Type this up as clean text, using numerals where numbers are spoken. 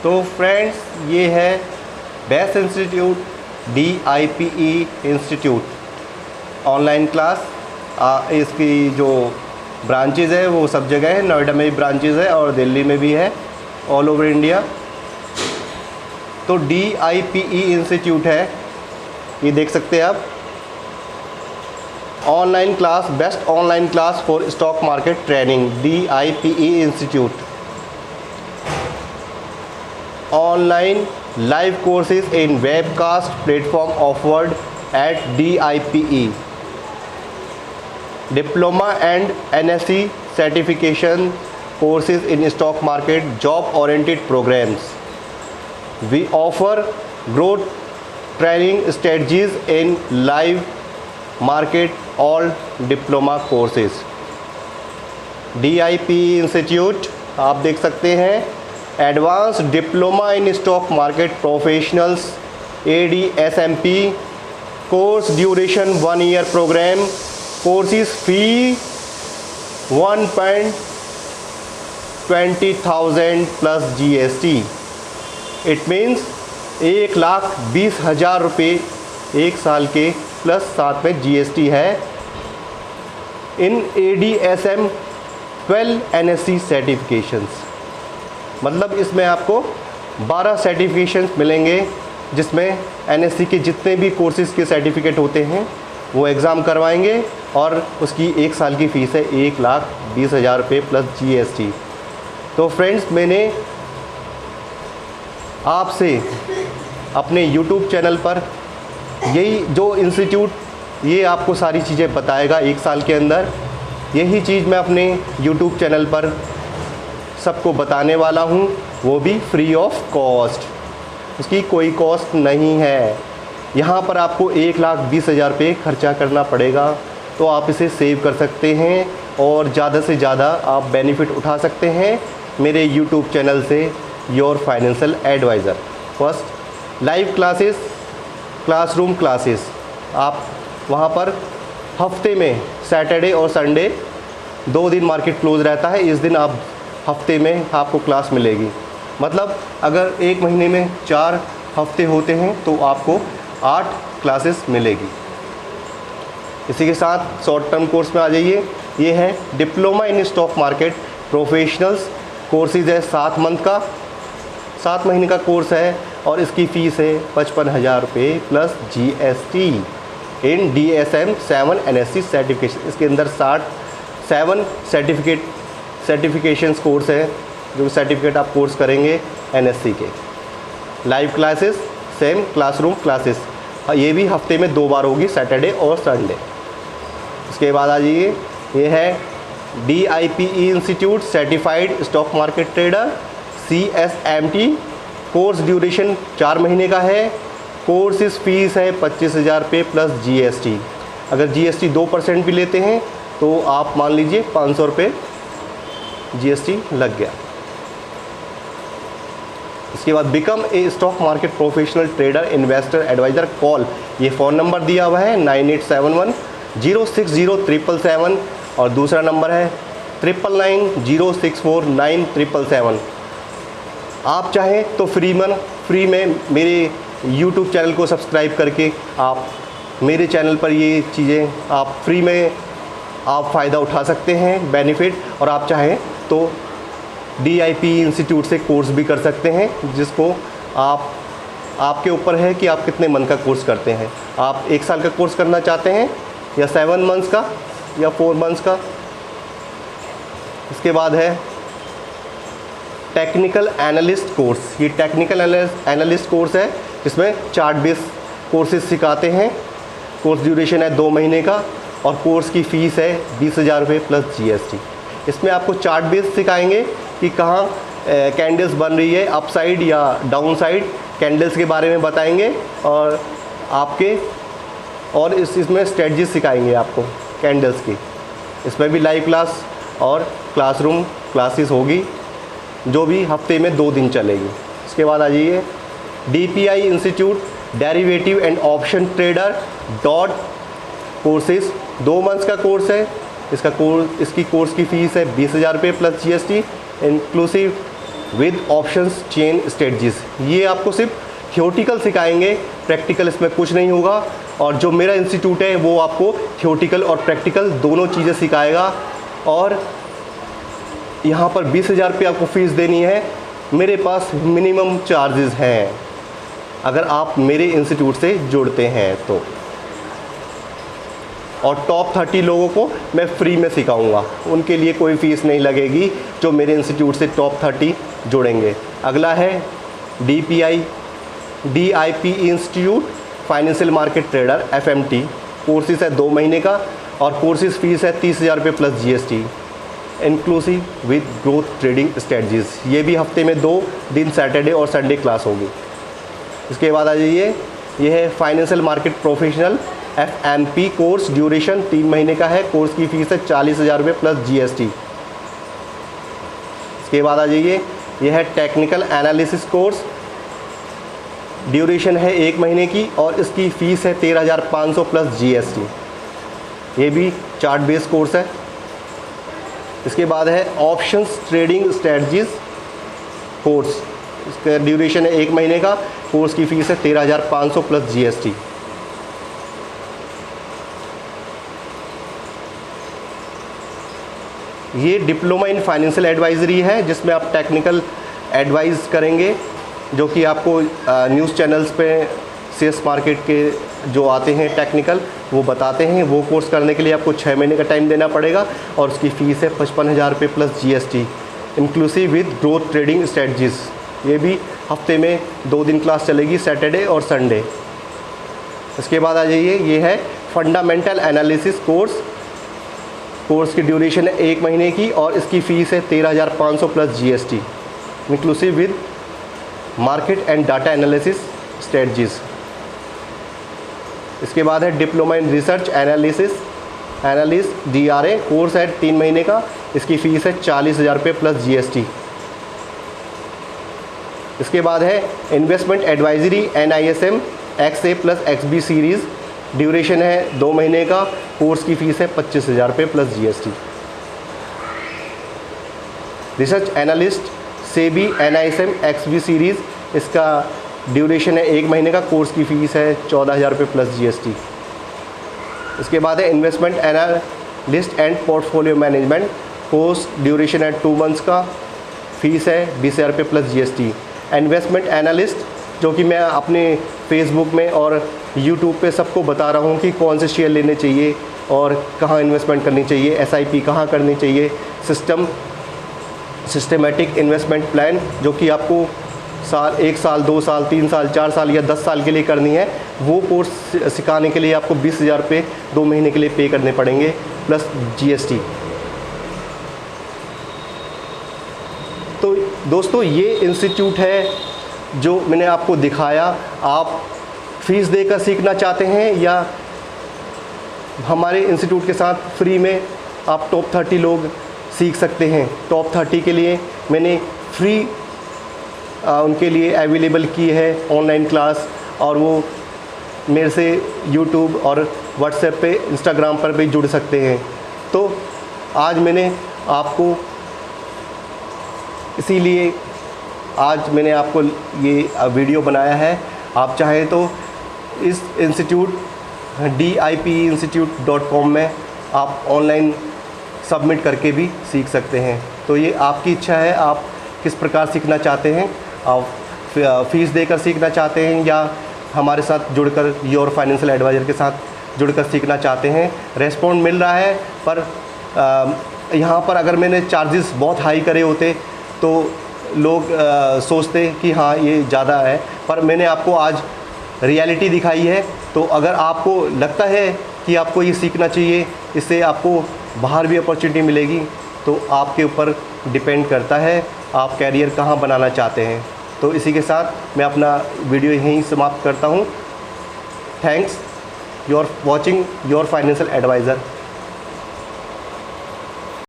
तो फ्रेंड्स, ये है best institute DIPE institute online class. इसकी जो ब्रांचेज़ है वो सब जगह है, नोएडा में भी ब्रांचेज़ है और दिल्ली में भी है, ऑल ओवर इंडिया। तो DIPE इंस्टीट्यूट है, ये देख सकते हैं आप। Online class, best online class for stock market training, DIPE institute. Online live courses in webcast platform offered at DIPE. Diploma and NSE certification courses in stock market job oriented programs. We offer growth training strategies in live market all diploma courses. DIPE Institute आप देख सकते हैं, advance diploma in stock market professionals ADSMP course duration 1 year program, courses fee 1,20,000 plus GST। It means 1,20,000 रुपये एक साल के, plus साथ में GST है। इन ADSM 12 NSE सर्टिफिकेशंस, मतलब इसमें आपको 12 सर्टिफिकेशंस मिलेंगे, जिसमें NSE के जितने भी कोर्सेज़ के सर्टिफिकेट होते हैं वो एग्ज़ाम करवाएंगे, और उसकी एक साल की फ़ीस है 1,20,000 रुपये प्लस GST। तो फ्रेंड्स, मैंने आपसे अपने YouTube चैनल पर यही जो इंस्टीट्यूट, ये आपको सारी चीज़ें बताएगा एक साल के अंदर। यही चीज़ मैं अपने YouTube चैनल पर सबको बताने वाला हूँ, वो भी फ्री ऑफ कॉस्ट, उसकी कोई कॉस्ट नहीं है। यहाँ पर आपको 1,20,000 रुपये खर्चा करना पड़ेगा, तो आप इसे सेव कर सकते हैं और ज़्यादा से ज़्यादा आप बेनिफिट उठा सकते हैं मेरे यूट्यूब चैनल से, your financial adviser. First, live classes, classroom classes, आप वहाँ पर हफ्ते में सैटरडे और संडे 2 दिन मार्केट क्लोज़ रहता है, इस दिन आप हफ्ते में आपको क्लास मिलेगी। मतलब अगर एक महीने में 4 हफ्ते होते हैं तो आपको 8 क्लासेस मिलेगी। इसी के साथ शॉर्ट टर्म कोर्स में आ जाइए। ये है diploma in stock market professionals courses है, 7 मंथ का, 7 महीने का कोर्स है, और इसकी फ़ीस है 55,000 रुपये प्लस GST इन DSM 7 NSE सर्टिफिकेशन। इसके अंदर 7 सर्टिफिकेशंस कोर्स है, जो सर्टिफिकेट आप कोर्स करेंगे NSE के। Live classes, same classroom classes, ये भी हफ्ते में 2 बार होगी, सैटरडे और संडे। इसके बाद आ जाइए, ये है DIPE institute certified stock market trader CSMT, course duration 4 महीने का है, कोर्स इस फीस है 25,000 रुपये प्लस GST। अगर GST 2% भी लेते हैं तो आप मान लीजिए 500 रुपये GST लग गया। इसके बाद become a stock market professional trader investor adviser call, ये फ़ोन नंबर दिया हुआ है 9871 और दूसरा नंबर है 9990649777। आप चाहें तो फ्री में मेरे YouTube चैनल को सब्सक्राइब करके आप मेरे चैनल पर ये चीज़ें आप फ्री में आप फ़ायदा उठा सकते हैं, बेनिफिट। और आप चाहें तो DIPE इंस्टीट्यूट से कोर्स भी कर सकते हैं, जिसको आपके ऊपर है कि आप कितने मंथ का कोर्स करते हैं। आप 1 साल का कोर्स करना चाहते हैं या 7 मंथ्स का या 4 मंथ्स का। इसके बाद है टेक्निकल एनालिस्ट कोर्स, ये टेक्निकल एनालिस्ट कोर्स है, जिसमें चार्ट बेस कोर्सेज सिखाते हैं। कोर्स ड्यूरेशन है 2 महीने का, और कोर्स की फ़ीस है 20,000 रुपये प्लस GST। इसमें आपको चार्ट बेस सिखाएंगे कि कहाँ कैंडल्स बन रही है, अप साइड या डाउन साइड, कैंडल्स के बारे में बताएंगे, और इसमें स्ट्रेटजीज सिखाएंगे आपको कैंडल्स की। इसमें भी लाइव क्लास और क्लासरूम क्लासेस होगी, जो भी हफ्ते में 2 दिन चलेगी। इसके बाद आ जाइए DPI institute derivative and option trader dot courses, 2 months का कोर्स है। इसकी कोर्स की फ़ीस है 20,000 रुपये plus GST, inclusive with options chain strategies. ये आपको सिर्फ थियोटिकल सिखाएंगे, प्रैक्टिकल इसमें कुछ नहीं होगा। और जो मेरा इंस्टीट्यूट है वो आपको थियोटिकल और प्रैक्टिकल दोनों चीज़ें सिखाएगा। और यहाँ पर 20,000 रुपये आपको फ़ीस देनी है। मेरे पास मिनिमम चार्जेस हैं अगर आप मेरे इंस्टीट्यूट से जुड़ते हैं तो। और टॉप 30 लोगों को मैं फ्री में सिखाऊंगा, उनके लिए कोई फ़ीस नहीं लगेगी जो मेरे इंस्टीट्यूट से टॉप 30 जुड़ेंगे। अगला है DIP institute financial market trader FMT। Courses है 2 महीने का और कोर्सेज फ़ीस है 30,000 रुपये plus GST inclusive with growth trading strategies. ये भी हफ्ते में 2 दिन सैटरडे और संडे क्लास होगी। इसके बाद आ जाइए, ये है financial market professional FMP course. Duration 3 महीने का है। कोर्स की फ़ीस है 40,000 रुपये प्लस GST। इसके बाद आ जाइए, यह है टेक्निकल एनालिसिस कोर्स। ड्यूरेशन है 1 महीने की और इसकी फ़ीस है 13,500 प्लस GST। ये भी चार्ट बेस्ड कोर्स है। इसके बाद है ऑप्शंस ट्रेडिंग स्ट्रेटजीज कोर्स। इसका ड्यूरेशन है 1 महीने का। कोर्स की फ़ीस है 13,500 प्लस GST। ये डिप्लोमा इन फाइनेंशियल एडवाइजरी है जिसमें आप टेक्निकल एडवाइस करेंगे, जो कि आपको न्यूज़ चैनल्स पे शेयर्स मार्केट के जो आते हैं टेक्निकल वो बताते हैं। वो कोर्स करने के लिए आपको 6 महीने का टाइम देना पड़ेगा और उसकी फ़ीस है 55,000 रुपये plus GST inclusive with growth trading strategies. ये भी हफ्ते में 2 दिन क्लास चलेगी, सैटरडे और संडे। इसके बाद आ जाइए, ये है फंडामेंटल एनालिसिस कोर्स। कोर्स की ड्यूरेशन है 1 महीने की और इसकी फ़ीस है 13,500 plus GST inclusive with market and data analysis strategies. इसके बाद है diploma in research analyst DRA। Course है 3 महीने का। इसकी फ़ीस है 40,000 रुपये प्लस GST। इसके बाद है investment advisory NISM XA plus XB series. Duration है 2 महीने का। कोर्स की फ़ीस है 25,000 रुपये plus GST। Research analyst SEBI NISM XB series. इसका ड्यूरेशन है 1 महीने का। कोर्स की फ़ीस है 14,000 रुपये प्लस GST। इसके बाद है investment analyst and portfolio management course. Duration है 2 मंथ्स का। फ़ीस है 20,000 रुपये प्लस GST। इन्वेस्टमेंट एनालिस्ट, जो कि मैं अपने फेसबुक में और यूट्यूब पे सबको बता रहा हूँ कि कौन से शेयर लेने चाहिए और कहाँ इन्वेस्टमेंट करनी चाहिए, SIP कहाँ करनी चाहिए, सिस्टमेटिक इन्वेस्टमेंट प्लान, जो कि आपको 1 साल 2 साल 3 साल 4 साल या 10 साल के लिए करनी है। वो कोर्स सिखाने के लिए आपको 20,000 रुपये 2 महीने के लिए पे करने पड़ेंगे प्लस GST। तो दोस्तों, ये इंस्टीट्यूट है जो मैंने आपको दिखाया। आप फीस देकर सीखना चाहते हैं या हमारे इंस्टीट्यूट के साथ फ्री में आप टॉप 30 लोग सीख सकते हैं। टॉप 30 के लिए मैंने फ्री उनके लिए अवेलेबल की है ऑनलाइन क्लास, और वो मेरे से यूट्यूब और व्हाट्सएप पे, इंस्टाग्राम पर भी जुड़ सकते हैं। तो आज मैंने आपको इसीलिए आज मैंने आपको ये वीडियो बनाया है। आप चाहें तो इस इंस्टीट्यूट DIPinstitute.com में आप ऑनलाइन सबमिट करके भी सीख सकते हैं। तो ये आपकी इच्छा है, आप किस प्रकार सीखना चाहते हैं। आप फ़ीस देकर सीखना चाहते हैं या हमारे साथ जुड़कर योर फाइनेंशियल एडवाइज़र के साथ जुड़कर सीखना चाहते हैं। रेस्पॉन्ड मिल रहा है, पर यहाँ पर अगर मैंने चार्जेस बहुत हाई करे होते तो लोग सोचते कि हाँ ये ज़्यादा है, पर मैंने आपको आज रियलिटी दिखाई है। तो अगर आपको लगता है कि आपको ये सीखना चाहिए, इससे आपको बाहर भी अपॉर्चुनिटी मिलेगी, तो आपके ऊपर डिपेंड करता है आप कैरियर कहाँ बनाना चाहते हैं। तो इसी के साथ मैं अपना वीडियो यहीं समाप्त करता हूँ। Thanks your watching your financial adviser.